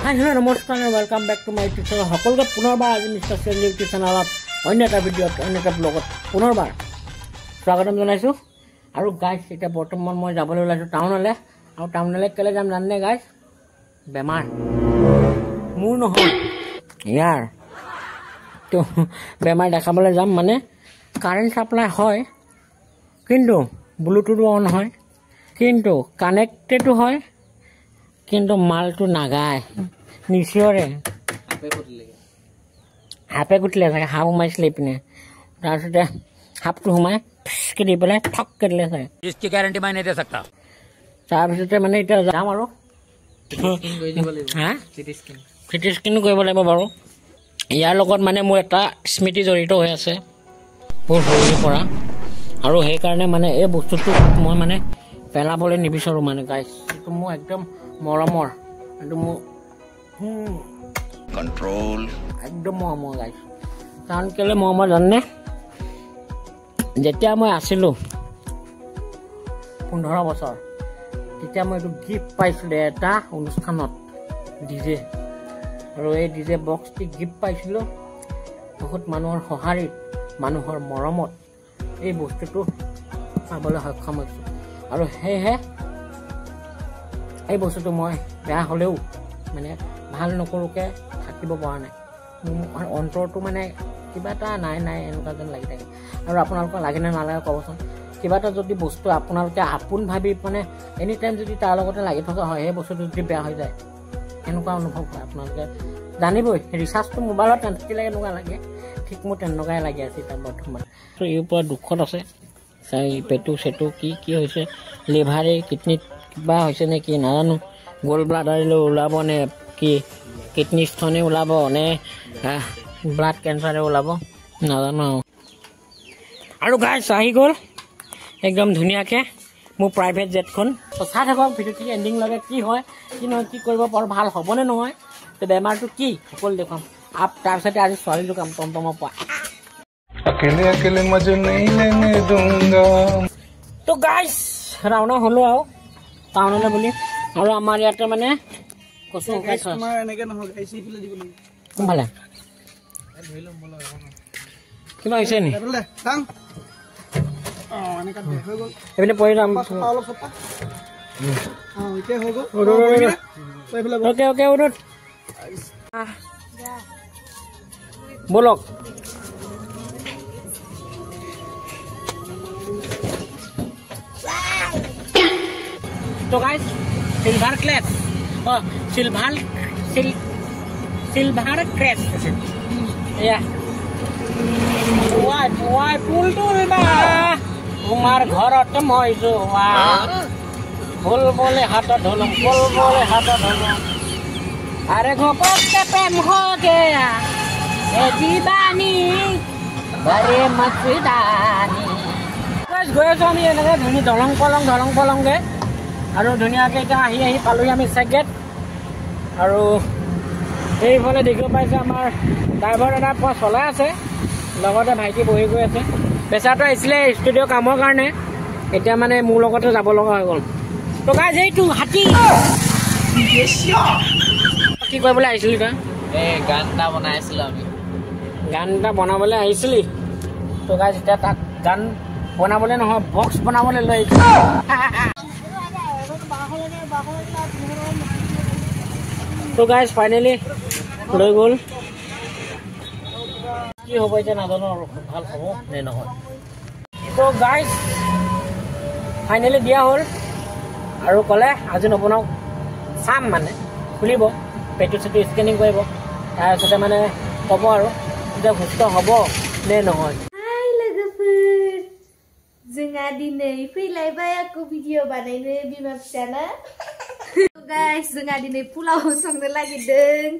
Hi, hello, namaskar and welcome back to my YouTube channel. সকলকে পুনৰবাৰ আজি mister চেঞ্জিৰ YouTube চেনেলত অন্য এটা ভিডিঅ'ত অন্য এটা ব্লগত পুনৰবাৰ স্বাগতম জনাইছোঁ। আৰু গাইজ এতিয়া বৰ্তমান মই যাবলৈ ওলাইছোঁ টাউনলৈ। আৰু টাউনলৈ কেলৈ যাম জানে গাইজ? বেমাৰ মোৰ নহয়, ইয়াৰ তো বেমাৰ দেখাবলৈ যাম। মানে কাৰেণ্ট চাপ্লাই হয় কিন্তু ব্লুটুথো অন হয়, কিন্তু কানেক্টেডো হয়, কিন্তু মালটো নাগায় নিচিয়ৰে। সাপে কুটিলে চাগে, সাপ সোমাইছিলে ইপিনে, তাৰপিছতে সাপটো সোমাই ফিচকে দি পেলাই ঠককে দিলে চাগে। इसकी गारंटी मैं नहीं दे सकता। তাৰপিছতে মানে এতিয়া যাম আৰু চিটি স্কেনো কৰিব লাগিব বাৰু। ইয়াৰ লগত মানে মোৰ এটা স্মৃতি জড়িত হৈ আছে বহুত সৰুৰে পৰা, আৰু সেইকাৰণে মানে এই বস্তুটো মই মানে পেলাবলৈ নিবিচাৰোঁ। মানে গাইজ এইটো মোৰ একদম মৰমৰ, এইটো মোৰ कंट्रोल একদম মৰমৰ গাইজ। কাৰণ কেলৈ মৰমৰ জানে? যেতিয়া মই আছিলোঁ 15 বছৰ, তেতিয়া মই এইটো গিফ্ট পাইছিলোঁ এটা অনুষ্ঠানত, ডিজে। আৰু এই ডিজে বক্সটি গিফ্ট পাইছিলোঁ বহুত মানুহৰ সঁহাৰিত, মানুহৰ মৰমত এই বস্তুটো পাবলৈ সক্ষম হৈছোঁ। আৰু সেয়েহে এই বস্তুটো মই বেয়া হ'লেও মানে ভাল নকৰোঁকৈ থাকিব পৰা নাই। মোৰ অন্তৰটো মানে কিবা এটা নাই এনেকুৱা যেন লাগি থাকে। আৰু আপোনালোকৰ লাগে নে নালাগে ক'বচোন? কিবা এটা যদি বস্তু আপোনালোকে আপোন ভাবি মানে এনি টাইম যদি তাৰ লগতে লাগি থকা হয়, সেই বস্তুটো যদি বেয়া হৈ যায়, এনেকুৱা অনুভৱ হয়। আপোনালোকে জানিবই, ৰিচাৰ্জটো মোবাইলত তেনেকৈ এনেকুৱা লাগে, ঠিক মোৰ তেনেকুৱাই লাগি আছে এতিয়া বৰ্তমান। ত' এই ওপৰত দুখত আছে, চাই পেটু চেটু কি হৈছে, লিভাৰে কিডনীত কিবা হৈছে নে কি নাজানো, গ'ল্ড ব্লাডাৰলৈ ওলাব নে কি, কিডনী ষ্টনে ওলাব নে ব্লাড কেঞ্চাৰে ওলাব নাজানো। আৰু গাইজ আহি গ'ল একদম ধুনীয়াকৈ মোৰ প্ৰাইভেট জেটখন। চাই থাকক ভিডিঅ'টি এণ্ডিং লাগে, কি হয় কি নহয়, কি কৰিব পাৰোঁ, ভাল হ'বনে নহয়, তো বেমাৰটো কি সকলো দেখুৱাম। তাৰপিছতে আজি ছোৱালীটো কাম টমটমৰ পৰা তো গাইজ ৰাওনা হ'লো আৰু টাউনলৈ বুলি। আৰু আমাৰ ইয়াতে মানে কচু শুকাই থোৱা কোনফালে কিবা হৈছে নি? এইপিনে পৰি যাম। অ'কে উদত বলক। তো guys silver crash, silver crash এয়া ফুলটো তোমাৰ ঘৰত মই যোৱা ফুল বলে হাতত ধলম, ফুল বলে হাতত ধলম, আৰে ঘপককে প্ৰেম হৈ গয়া এ জীৱানী বাৰে মচদানী। গৈ আছোঁ আমি এনেকৈ দলং পলংকৈ, আৰু ধুনীয়াকৈ এতিয়া আহি পালোহি আমি চেকগেট। আৰু এইফালে দেখিব পাইছে আমাৰ ড্ৰাইভাৰ দাদা পুৱা চলাই আছে, লগতে ভাইটি বহি গৈ আছে। পেচাৰটো আহিছিলে ষ্টুডিঅ' কামৰ কাৰণে, এতিয়া মানে মোৰ লগতে যাব লগা হৈ গ'ল। তো গাইজ এইটো হাতী কি কৰিবলৈ আহিছিলি তই? এই গান এটা বনাই আছিলোঁ আমি। গান এটা বনাবলৈ আহিছিলি? তো গাইজ এতিয়া তাত গান বনাবলৈ নহয়, বক্স বনাবলৈ লৈ আহিছিলোঁ। তো গাইজ ফাইনেলি লৈ গ'ল। কি হ'ব এতিয়া নাজানো, আৰু ভাল হ'ব নে নহয়। তো গাইজ ফাইনেলি দিয়া হ'ল, আৰু ক'লে আজি নবনাও, চাম মানে খুলিব, পেটু চেটু স্কেনিং কৰিব, তাৰপিছতে মানে ক'ব আৰু এতিয়া সুস্থ হ'ব নে নহয়। Hai लोगोफोर, जोंहा दिनै फैलायबाय आंखौ भिडिअ बानायनो बिमा फिसाना। गाइस जोंहा दिनै पुलाव संनो नागिरदों।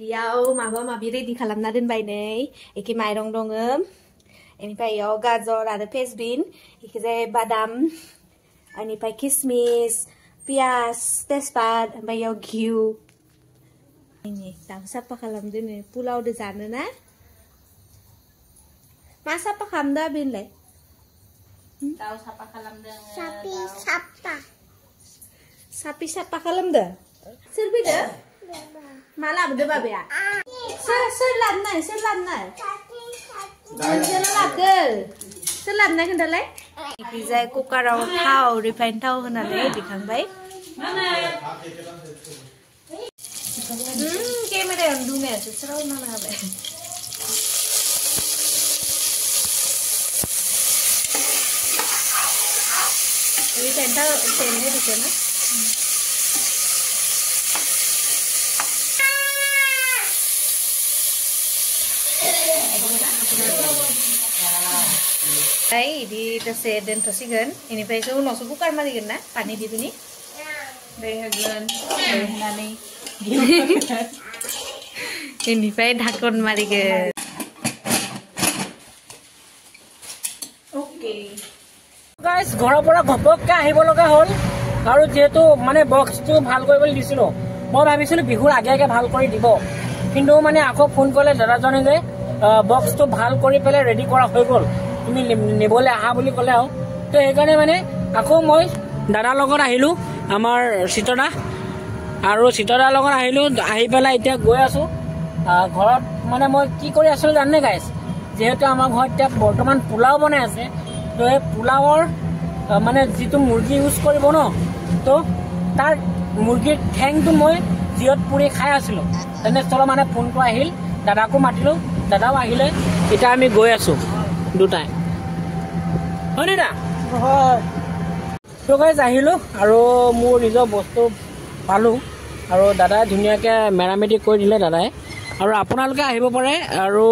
इयाव माबा माबि रेडि खालामना दोनबाय नै, एखे माइरं दङ, बेनिफ्राय इयाव गाजर आरो फेसबिन, इखिजाय बादाम, बेनिफ्राय किसमिस, पियाज, तेजपात, ओमफ्राय इयाव घिउ। दाउ साफा खालामदो नो पुलावदो जानो ना। मा साफा खालामदो बेनलाय? दाउ साफा खालामदों। साफा खालामदो? सोर फैदो? Malah berdua ya. Selam nai. Selam ke. Selam nai kendal lai. Kijai cooker au thau refined thau kendal lai dikangbai. Kamera undungnya seserau mana be. Refined thau sende di sana. Ay, di tase den tosigan. Ini paisu nosu bukar mari gena, pani di sini. Behagan, behani. Ini pai dhakon mari ge. Okay. Guys, ঘৰৰ পৰা ঘপককে আহিব লগা হ'ল আৰু যেহেতু মানে বক্সটো ভাল কৰিবলৈ দিছিলো মই ভাবিছিলো বিহুৰ আগে আগে ভাল কৰি দিব কিন্তু মানে আকৌ ফোন কৰিলে দাদাজনে যে বক্সটো ভাল কৰি পেলাই ৰেডি কৰা হৈ গ'ল তুমি নিবলৈ আহা বুলি ক'লে আৰু তো সেইকাৰণে মানে আকৌ মই দাদাৰ লগত আহিলো আমাৰ চিতৰা আৰু চিতৰাৰ লগত আহিলো আহি পেলাই এতিয়া গৈ আছো ঘৰত মানে মই কি কৰি আছিলো জানে গাইছ যেহেতু আমাৰ ঘৰত এতিয়া বৰ্তমান পোলাও বনাই আছে তো এই পোলাওৰ মানে যিটো মুৰ্গী ইউজ কৰিব ন তো তাৰ মুৰ্গীৰ ঠেংটো মই জিঅ'ত পুৰি খাই আছিলো তেনেস্থলত মানে ফোনটো আহিল দাদাকো মাতিলো দাদাও আহিলে এতিয়া আমি গৈ আছো দুটাই হয়নে দা তো গাইজ আহিলো আৰু মোৰ নিজৰ বস্তু পালো আৰু দাদাই ধুনীয়াকৈ মেৰামেতি কৰি দিলে দাদাই আৰু আপোনালোকে আহিব পাৰে আৰু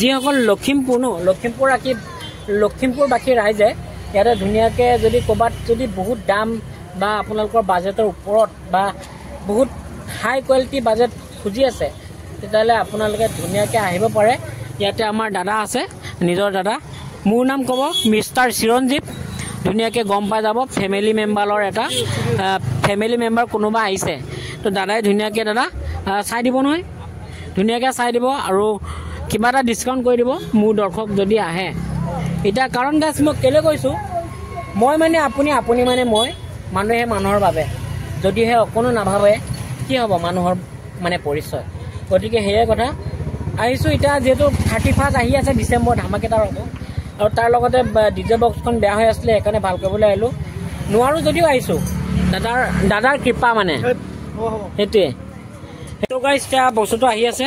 যিসকল লখিমপুৰ ন লখিমপুৰবাসী ৰাইজে ইয়াতে ধুনীয়াকৈ যদি ক'ৰবাত যদি বহুত দাম বা আপোনালোকৰ বাজেটৰ ওপৰত বা বহুত হাই কোৱালিটি বাজেট খুজি আছে তেতিয়াহ'লে আপোনালোকে ধুনীয়াকৈ আহিব পাৰে ইয়াতে আমাৰ দাদা আছে নিজৰ দাদা মোৰ নাম ক'ব মিষ্টাৰ চিৰঞ্জীৱ ধুনীয়াকৈ গম পাই যাব ফেমিলি মেম্বাৰৰ এটা ফেমিলি মেম্বাৰ কোনোবা আহিছে তো দাদাই ধুনীয়াকৈ দাদা চাই দিব নহয় ধুনীয়াকৈ চাই দিব আৰু কিবা এটা ডিছকাউণ্ট কৰি দিব মোৰ দৰ্শক যদি আহে এতিয়া কাৰণ গাছ মই কেলৈ কৈছোঁ মই মানে আপুনি মানে মই মানুহে মানুহৰ বাবে যদিহে অকণো নাভাবে কি হ'ব মানুহৰ মানে পৰিচয় গতিকে সেয়াই কথা আহিছোঁ এতিয়া যিহেতু 31 আহি আছে ডিচেম্বৰ ধামাকেটাৰ হ'ব আৰু তাৰ লগতে ডিজে বক্সখন বেয়া হৈ আছিলে সেইকাৰণে ভাল কৰিবলৈ আহিলোঁ নোৱাৰোঁ যদিও আহিছোঁ দাদাৰ কৃপা মানে সেইটোৱে সেইটো গাইছ এতিয়া বস্তুটো আহি আছে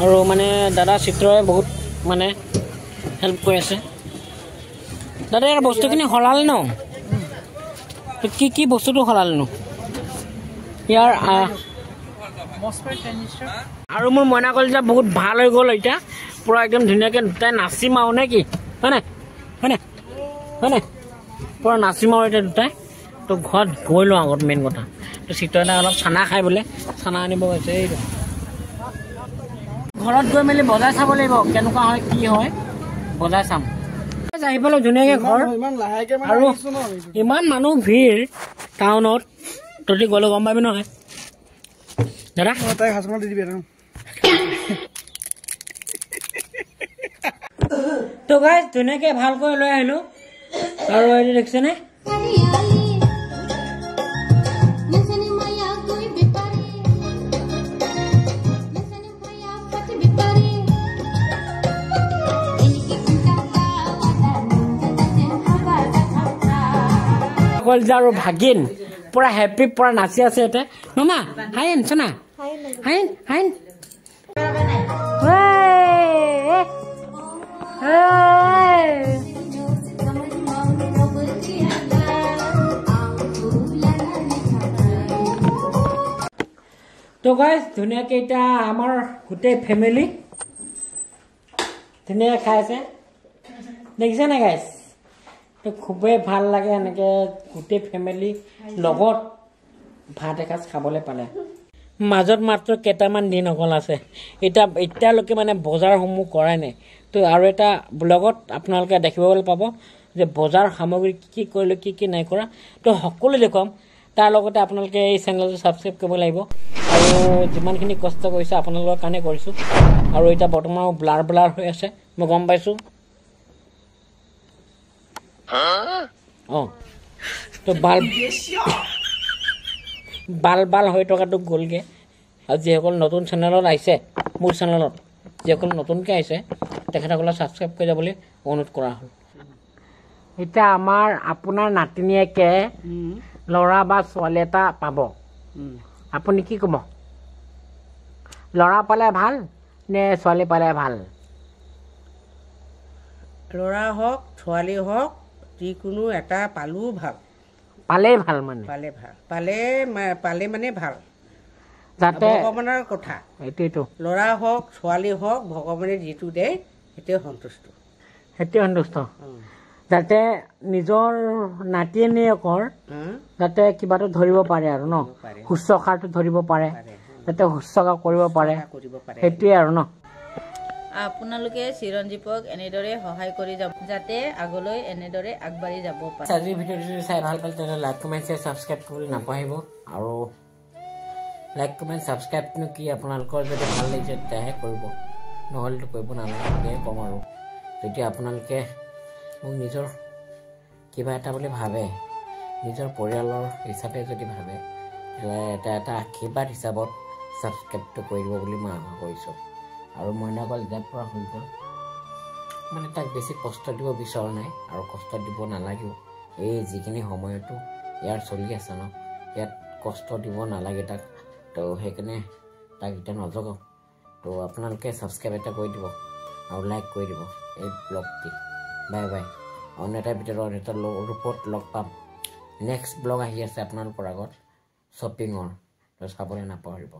আৰু মানে দাদা চিত্ৰই বহুত মানে হেল্প কৰি আছে দাদা ইয়াৰ বস্তুখিনি সলালে ন কি বস্তুটো সলালে ন ইয়াৰ আৰু মোৰ মইনা কলিজা বহুত ভাল হৈ গ'ল এতিয়া পুৰা একদম ধুনীয়াকৈ দুটাই নাচিম আৰু নে কি হয়নে পুৰা নাচিম আৰু এতিয়া দুটাই তো ঘৰত গৈ লওঁ আগত মেইন কথা তো চিত্ৰই অলপ চানা খাই বোলে চানা আনিব গৈছে এইটো ঘৰত গৈ মেলি বজাই চাব লাগিব কেনেকুৱা হয় কি হয় বজাই চাম আহি পেলাই ধুনীয়াকৈ ঘৰ আৰু ইমান মানুহ ভিৰ টাউনত তহঁতি গ'লে গম পাবি নহয় দাদা তো গাইজ ধুনীয়াকৈ ভালকৈ লৈ আহিলোঁ আৰু এইটো দেখিছেনে আৰু ভাগিন পুৰা হেপী পুৰা নাচি আছে ইয়াতে মামা হাইন চনা হাইন তো গাইজ ধুনীয়াকৈ এতিয়া আমাৰ গোটেই ফেমিলি ধুনীয়াকৈ খাই আছে দেখিছে নাই গাইজ তো খুবেই ভাল লাগে এনেকৈ গোটেই ফেমিলি লগত ভাত এসাঁজ খাবলৈ পালে মাজত মাত্ৰ কেইটামান দিন অকল আছে এতিয়ালৈকে মানে বজাৰসমূহ কৰাই নাই তো আৰু এটা ব্লগত আপোনালোকে দেখিবলৈ পাব যে বজাৰ সামগ্ৰী কি কৰিলোঁ কি নাই কৰা তো সকলো দেখুৱাম তাৰ লগতে আপোনালোকে এই চেনেলটো ছাবস্ক্ৰাইব কৰিব লাগিব আৰু যিমানখিনি কষ্ট কৰিছে আপোনালোকৰ কাৰণে কৰিছোঁ আৰু এতিয়া বৰ্তমান ব্লাৰ হৈ আছে মই গম পাইছোঁ তো বাল হৈ থকাটো গ'লগৈ আৰু যিসকল নতুন চেনেলত আহিছে মোৰ চেনেলত যিসকল নতুনকৈ আহিছে তেখেতসকলে ছাবস্ক্ৰাইব কৰি যাবলৈ অনুৰোধ কৰা হ'ল এতিয়া আমাৰ আপোনাৰ নাতিনীয়েকে ল'ৰা বা ছোৱালী এটা পাব আপুনি কি ক'ব ল'ৰা পালে ভাল নে ছোৱালী পালে ভাল ল'ৰা হওক ছোৱালী হওক যিকোনো এটা পালেও ভাল পালেই ভাল মানে পালে মানে ভাল যাতে ভগৱানৰ কথা এইটোৱেইটো ল'ৰা হওক ছোৱালী হওক ভগৱানে যিটো দিয়ে সেইটোৱে সন্তুষ্ট যাতে নিজৰ নাতিনীয়েকৰ যাতে কিবাটো ধৰিব পাৰে আৰু ন শুশ্ৰূষাটো ধৰিব পাৰে যাতে শুশ্ৰূষা কৰিব পাৰে সেইটোৱে আৰু ন আপোনালোকে চিৰঞ্জীৱক এনেদৰে সহায় কৰি যাব যাতে আগলৈ এনেদৰে আগবাঢ়ি যাব পাৰে আজিৰ ভিডিঅ'টো যদি চাই ভাল পালে তেতিয়াহ'লে লাইক কমেণ্ট শ্বেয়াৰ ছাবস্ক্ৰাইব কৰিবলৈ নাপাহৰিব আৰু লাইক কমেণ্ট ছাবস্ক্ৰাইবনো কি আপোনালোকৰ যদি ভাল লাগিছে তেতিয়াহে কৰিব নহ'লেতো কৰিব নালাগে তেতিয়াহে ক'ম আৰু যদি আপোনালোকে মোক নিজৰ কিবা এটা বুলি ভাবে নিজৰ পৰিয়ালৰ হিচাপে যদি ভাবে তেতিয়াহ'লে এটা আশীৰ্বাদ হিচাপত ছাবস্ক্ৰাইবটো কৰি দিব বুলি মই আশা কৰিছোঁ আৰু মইনাকল যেতিয়াৰ পৰা হৈ গ'ল মানে তাক বেছি কষ্ট দিব বিচৰা নাই আৰু কষ্ট দিব নালাগেও এই যিখিনি সময়তো ইয়াৰ চলি আছে ন ইয়াত কষ্ট দিব নালাগে তাক তো সেইকাৰণে তাক এতিয়া নজগাওঁ তো আপোনালোকে ছাবস্ক্ৰাইব এটা কৰি দিব আৰু লাইক কৰি দিব এই ব্লগটি বাই বাই অন্য এটা ভিতৰত অন্য এটা ৰূপত লগ পাম নেক্সট ব্লগ আহি আছে আপোনালোকৰ আগত শ্বপিঙৰ তো চাবলৈ নাপাহৰিব